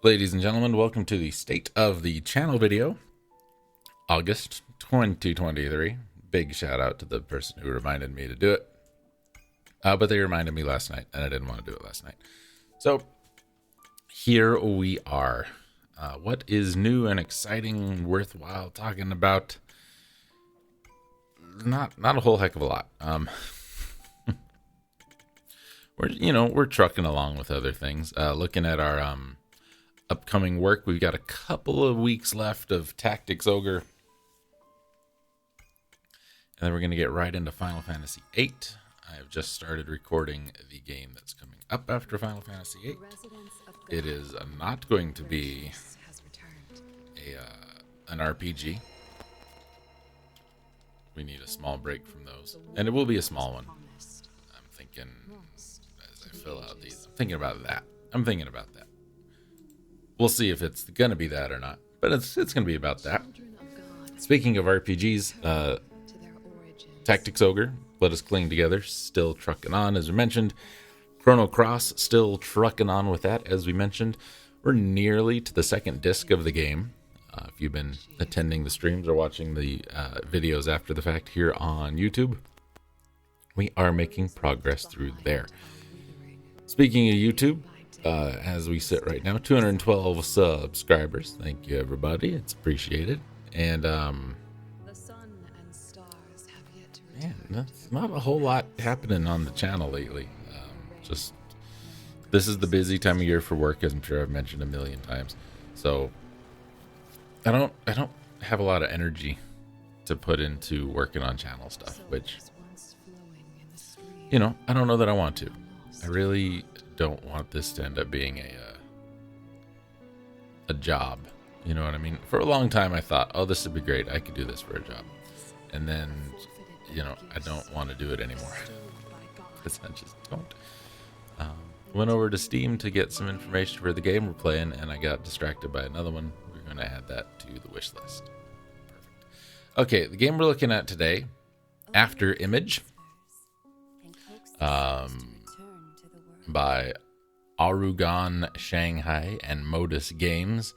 Ladies and gentlemen, welcome to the State of the Channel video, August 2023. Big shout out to the person who reminded me to do it. But they reminded me last night, and I didn't want to do it last night. So, here we are. What is new and exciting, worthwhile talking about? Not a whole heck of a lot. We're trucking along with other things. Looking at our upcoming work, we've got a couple of weeks left of Tactics Ogre, and then we're going to get right into Final Fantasy VIII. I have just started recording the game that's coming up after Final Fantasy VIII. It is not going to be an RPG. We need a small break from those, and it will be a small one. I'm thinking, as I fill out these, I'm thinking about that. We'll see if it's going to be that or not, but it's going to be about that. Speaking of RPGs, Tactics Ogre, Let Us Cling Together, still trucking on, as we mentioned. Chrono Cross, still trucking on with that, as we mentioned. We're nearly to the second disc of the game. If you've been attending the streams or watching the videos after the fact here on YouTube, we are making progress through there. Speaking of YouTube, as we sit right now, 212 subscribers. Thank you, everybody. It's appreciated. And man, that's not a whole lot happening on the channel lately. Just this is the busy time of year for work, as I'm sure I've mentioned a million times. So I don't have a lot of energy to put into working on channel stuff, which, I don't know that I want to. I really don't want this to end up being a job. You know what I mean? For a long time I thought, oh, this would be great. I could do this for a job. And then, I don't want to do it anymore. Because I just don't. Went over to Steam to get some information for the game we're playing, and I got distracted by another one. We're going to add that to the wish list. Perfect. Okay, the game we're looking at today, After Image, by Arugan Shanghai and Modus Games.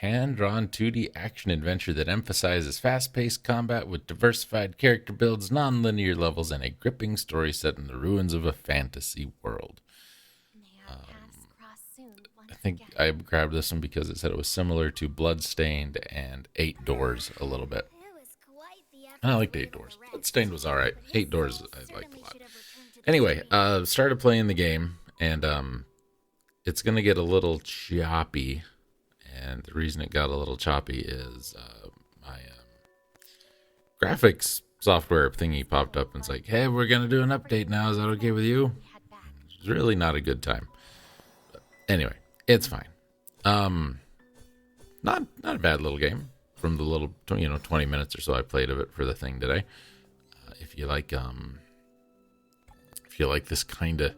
Hand-drawn 2D action-adventure that emphasizes fast-paced combat with diversified character builds, non-linear levels, and a gripping story set in the ruins of a fantasy world. I think I grabbed this one because it said it was similar to Bloodstained and Eight Doors a little bit. I liked Eight Doors. Bloodstained was alright. Eight Doors I liked a lot. Anyway, started playing the game, and it's going to get a little choppy. And the reason it got a little choppy is my graphics software thingy popped up and it's like, hey, we're going to do an update now. Is that okay with you? It's really not a good time. But anyway, it's fine. Not a bad little game from the little, 20 minutes or so I played of it for the thing today. If you like this kind of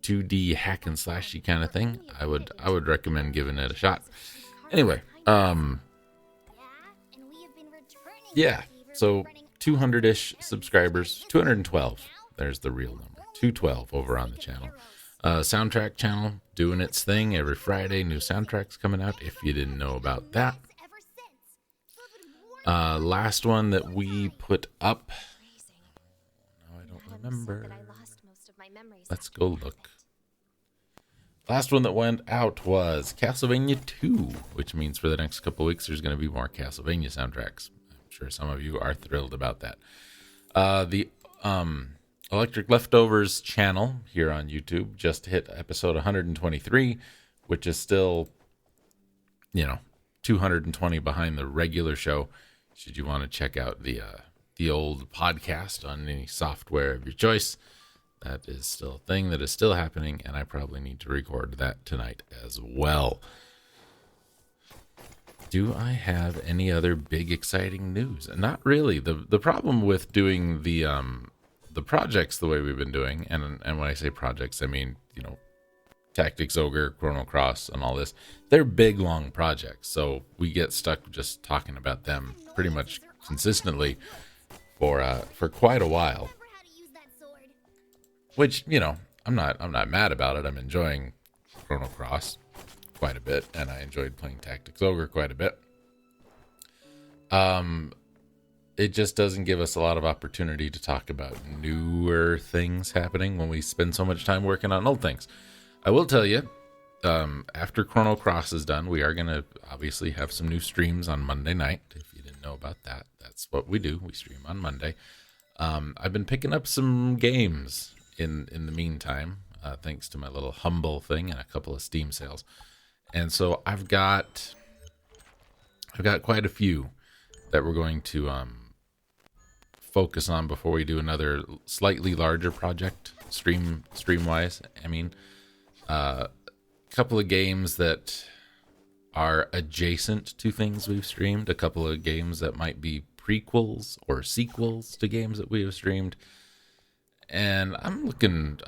2D hack and slashy kind of thing, I would recommend giving it a shot. Anyway, yeah, so 200-ish subscribers, 212. There's the real number, 212 over on the channel. Soundtrack channel doing its thing every Friday. New soundtracks coming out. If you didn't know about that, last one that we put up. No, I don't remember. Let's go look. Last one that went out was Castlevania 2, which means for the next couple of weeks there's going to be more Castlevania soundtracks. I'm sure some of you are thrilled about that. The Electric Leftovers channel here on YouTube just hit episode 123, which is still, 220 behind the regular show. Should you want to check out the old podcast on any software of your choice, that is still a thing that is still happening, and I probably need to record that tonight as well. Do I have any other big exciting news? Not really. The problem with doing the projects the way we've been doing, and when I say projects, I mean, Tactics Ogre, Chrono Cross, and all this, they're big, long projects, so we get stuck just talking about them pretty much consistently for quite a while. Which, I'm not mad about it. I'm enjoying Chrono Cross quite a bit, and I enjoyed playing Tactics Ogre quite a bit. It just doesn't give us a lot of opportunity to talk about newer things happening when we spend so much time working on old things. I will tell you, after Chrono Cross is done, we are going to obviously have some new streams on Monday night. If you didn't know about that, that's what we do. We stream on Monday. I've been picking up some games in the meantime, thanks to my little Humble thing and a couple of Steam sales. And so I've got quite a few that we're going to focus on before we do another slightly larger project stream wise. I mean, a couple of games that are adjacent to things we've streamed, a couple of games that might be prequels or sequels to games that we have streamed, and I'm looking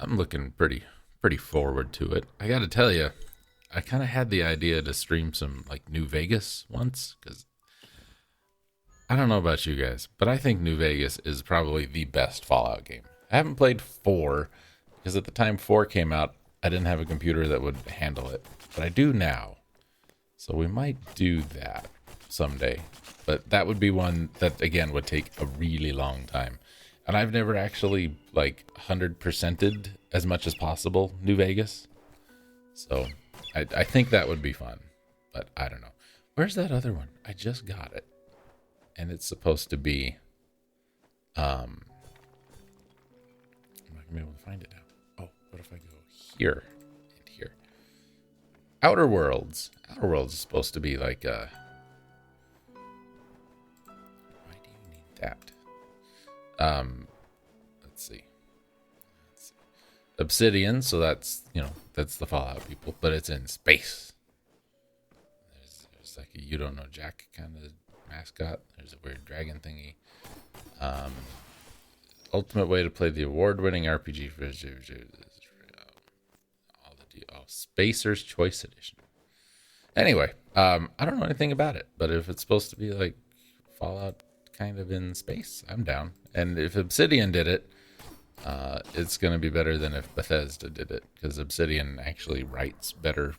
pretty forward to it. I got to tell you, I kind of had the idea to stream some like New Vegas once, because I don't know about you guys, but I think New Vegas is probably the best Fallout game. I haven't played 4, because at the time 4 came out, I didn't have a computer that would handle it, but I do now. So we might do that someday, but that would be one that, again, would take a really long time. And I've never actually, like, 100%ed as much as possible New Vegas. So I think that would be fun, but I don't know. Where's that other one? I just got it. And it's supposed to be, I'm not gonna be able to find it now. Oh, what if I go here and here? Outer Worlds. Outer Worlds is supposed to be like why do you need that? Let's see. Obsidian, so that's, that's the Fallout people, but it's in space. There's like a you don't know Jack kind of mascot. There's a weird dragon thingy. Ultimate way to play the award-winning RPG for Spacer's Choice Edition. Anyway, I don't know anything about it, but if it's supposed to be like Fallout kind of in space, I'm down. And if Obsidian did it, it's going to be better than if Bethesda did it, because Obsidian actually writes better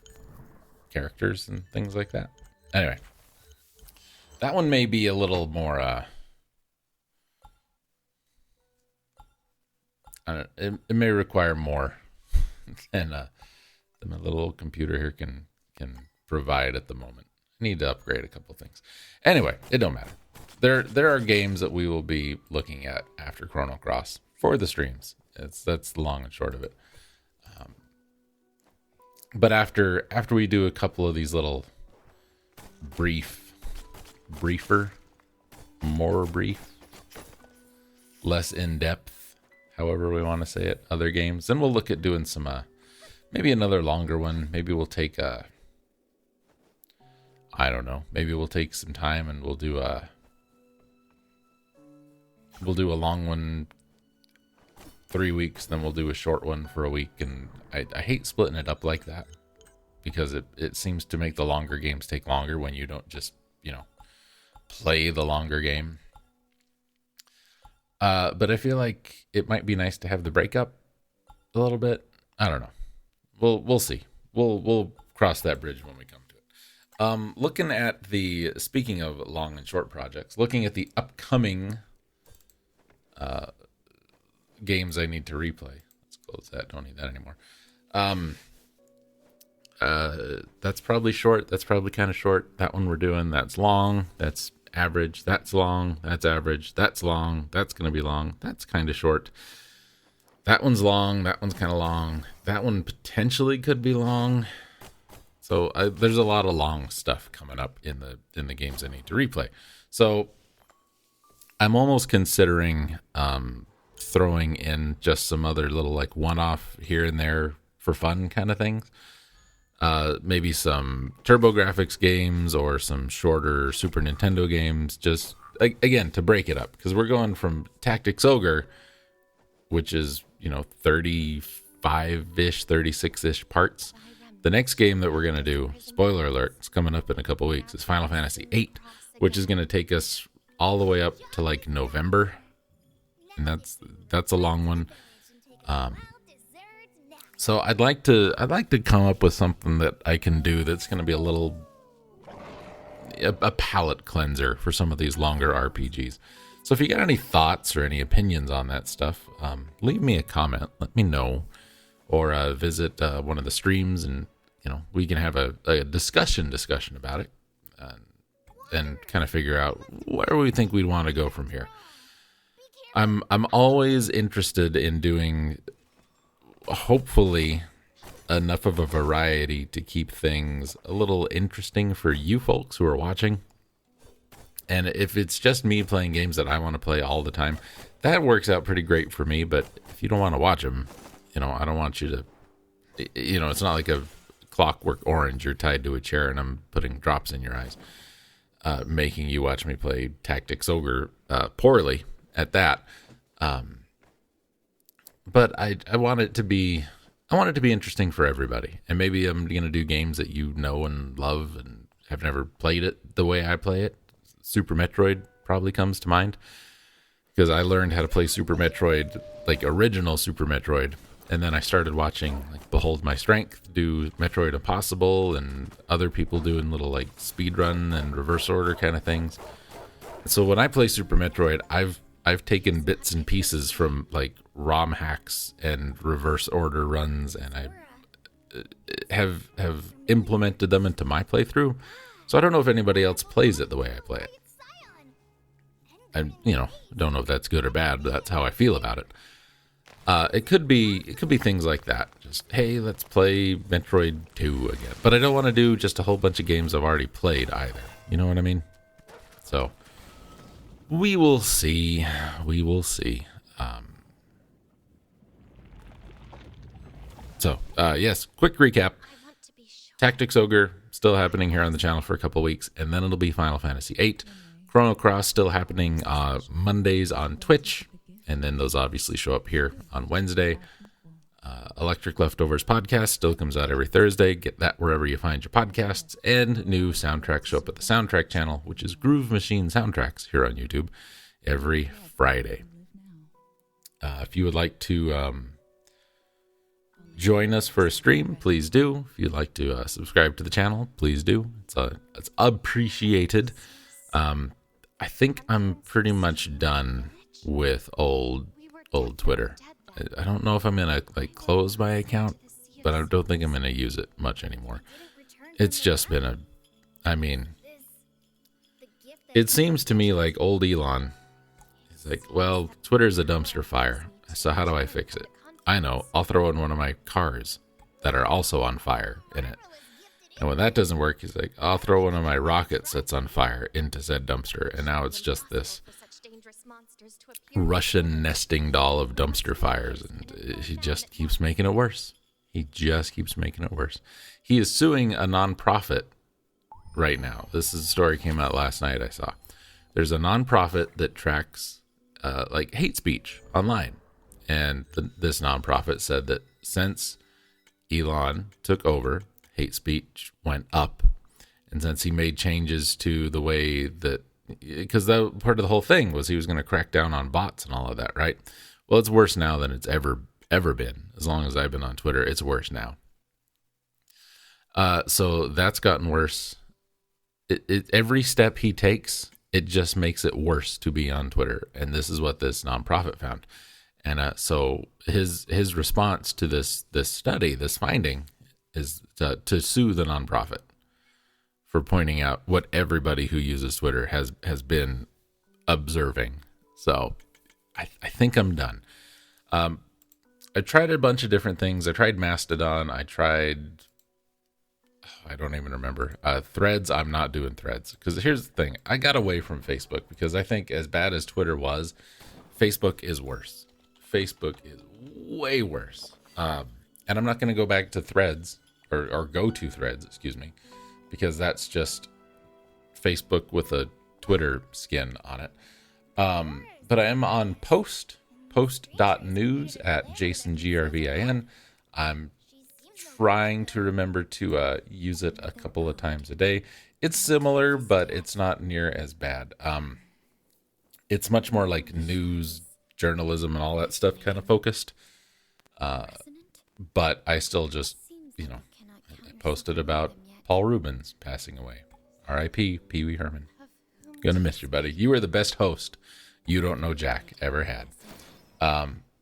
characters and things like that. Anyway, that one may be a little more, it may require more than my little computer here can provide at the moment. I need to upgrade a couple things. Anyway, it don't matter. There are games that we will be looking at after Chrono Cross for the streams. That's the long and short of it. But after we do a couple of these little briefer, more brief, less in-depth, however we want to say it, other games, then we'll look at doing some, maybe another longer one. Maybe we'll take I don't know, maybe we'll take some time and we'll do a long one 3 weeks, then we'll do a short one for a week. And I hate splitting it up like that, because it seems to make the longer games take longer when you don't just, play the longer game. But I feel like it might be nice to have the breakup a little bit. I don't know. We'll see. We'll cross that bridge when we come to it. Looking at speaking of long and short projects, looking at the upcoming games I need to replay. Let's close that. Don't need that anymore. That's probably short. That's probably kind of short. That one we're doing, that's long. That's average. That's long. That's average. That's long. That's going to be long. That's kind of short. That one's long. That one's kind of long. That one potentially could be long. So there's a lot of long stuff coming up in the games I need to replay. So I'm almost considering throwing in just some other little like one-off here and there for fun kind of things. Maybe some TurboGrafx games or some shorter Super Nintendo games, just again to break it up, because we're going from Tactics Ogre, which is 35-ish, 36-ish parts. The next game that we're gonna do, spoiler alert, it's coming up in a couple weeks, is Final Fantasy VIII, which is gonna take us all the way up to like November, and that's a long one. So I'd like to come up with something that I can do that's going to be a palate cleanser for some of these longer RPGs. So if you got any thoughts or any opinions on that stuff, leave me a comment. Let me know, or visit one of the streams, and we can have a discussion about it, and kind of figure out where we think we'd want to go from here. I'm always interested in doing, hopefully, enough of a variety to keep things a little interesting for you folks who are watching. And if it's just me playing games that I want to play all the time, that works out pretty great for me. But if you don't want to watch them, I don't want you to, it's not like a Clockwork Orange. You're tied to a chair and I'm putting drops in your eyes, making you watch me play Tactics Ogre poorly at that. But I want it to be interesting for everybody. And maybe I'm going to do games that you know and love and have never played it the way I play it. Super Metroid probably comes to mind, because I learned how to play Super Metroid, like original Super Metroid, and then I started watching like Behold My Strength do Metroid Impossible and other people doing little like speedrun and reverse order kind of things. So when I play Super Metroid, I've taken bits and pieces from like ROM hacks and reverse order runs, and I have implemented them into my playthrough. So I don't know if anybody else plays it the way I play it. I don't know if that's good or bad, but that's how I feel about it. It could be things like that. Just, hey, let's play Metroid 2 again. But I don't want to do just a whole bunch of games I've already played either. You know what I mean? So we will see. Yes, quick recap. Tactics Ogre still happening here on the channel for a couple weeks, and then it'll be Final Fantasy VIII. Chrono Cross still happening Mondays on Twitch, and then those obviously show up here on Wednesday. Electric Leftovers podcast still comes out every Thursday. Get that wherever you find your podcasts. And new soundtracks show up at the soundtrack channel, which is Groove Machine Soundtracks here on YouTube, every Friday. If you would like to join us for a stream, please do. If you'd like to subscribe to the channel, please do. It's appreciated. I think I'm pretty much done with old Twitter. I don't know if I'm gonna like close my account, but I don't think I'm gonna use it much anymore. It's just been it seems to me like old Elon is like, well, Twitter's a dumpster fire, so how do I fix it? I know, I'll throw in one of my cars that are also on fire in it. And when that doesn't work, he's like, I'll throw one of my rockets that's on fire into said dumpster. And now it's just this Russian nesting doll of dumpster fires. And he just keeps making it worse. He is suing a nonprofit right now. This is a story came out last night, I saw. There's a nonprofit that tracks like hate speech online. And this nonprofit said that since Elon took over, hate speech went up. And since he made changes to the way that, because that part of the whole thing was he was going to crack down on bots and all of that, right? Well, it's worse now than it's ever been. As long as I've been on Twitter, it's worse now. So that's gotten worse. Every step he takes, it just makes it worse to be on Twitter. And this is what this nonprofit found. And so his response to this study, this finding, is to sue the nonprofit for pointing out what everybody who uses Twitter has been observing. So I think I'm done. I tried a bunch of different things. I tried Mastodon. I don't even remember. Threads, I'm not doing Threads. Because here's the thing. I got away from Facebook because I think as bad as Twitter was, Facebook is worse. Facebook is way worse. And I'm not going to go back to Threads or go to Threads, excuse me, because that's just Facebook with a Twitter skin on it. But I am on post.news at jasonsgroovemachine. I'm trying to remember to use it a couple of times a day. It's similar, but it's not near as bad. It's much more like news, journalism, and all that stuff kind of focused. but I still just, I posted about Paul Rubens passing away. R.I.P. Pee Wee Herman. Gonna miss you, buddy. You were the best host You Don't Know Jack ever had.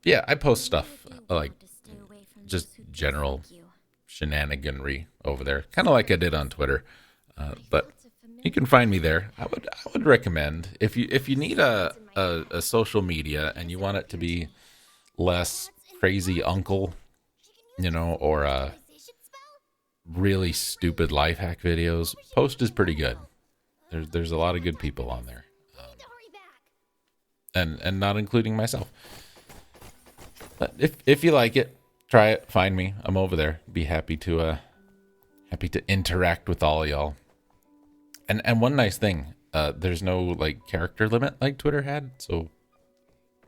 Yeah, I post stuff like just general shenaniganry over there, kind of like I did on Twitter. But you can find me there. I would recommend if you need a social media and you want it to be less crazy uncle, or really stupid life hack videos. Post is pretty good. There's a lot of good people on there, and not including myself. But if you like it, try it. Find me. I'm over there. Be happy to interact with all y'all. And one nice thing, there's no like character limit like Twitter had. So,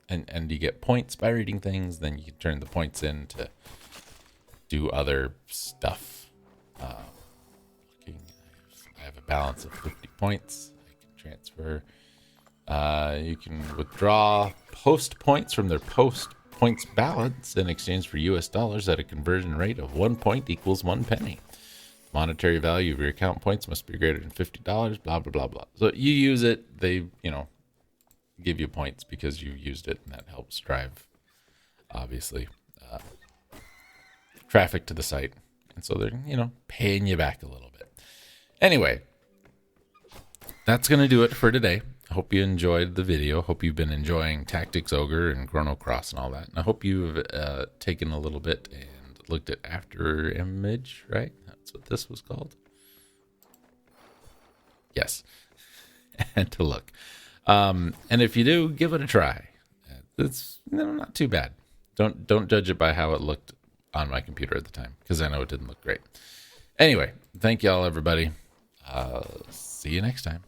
and you get points by reading things. Then you can turn the points in to do other stuff. I have a balance of 50 points. I can transfer. You can withdraw post points from their post points balance in exchange for US dollars at a conversion rate of 1 point equals 1 penny. Monetary value of your account points must be greater than $50, blah, blah, blah, blah. So you use it, they, give you points because you used it, and that helps drive, obviously, traffic to the site. And so they're, paying you back a little bit. Anyway, that's going to do it for today. I hope you enjoyed the video. Hope you've been enjoying Tactics Ogre and Chrono Cross and all that. And I hope you've taken a little bit and looked at After Image, right? That's what this was called. Yes. And to look. And if you do, give it a try. It's not too bad. Don't judge it by how it looked on my computer at the time, because I know it didn't look great. Anyway, thank y'all, everybody. See you next time.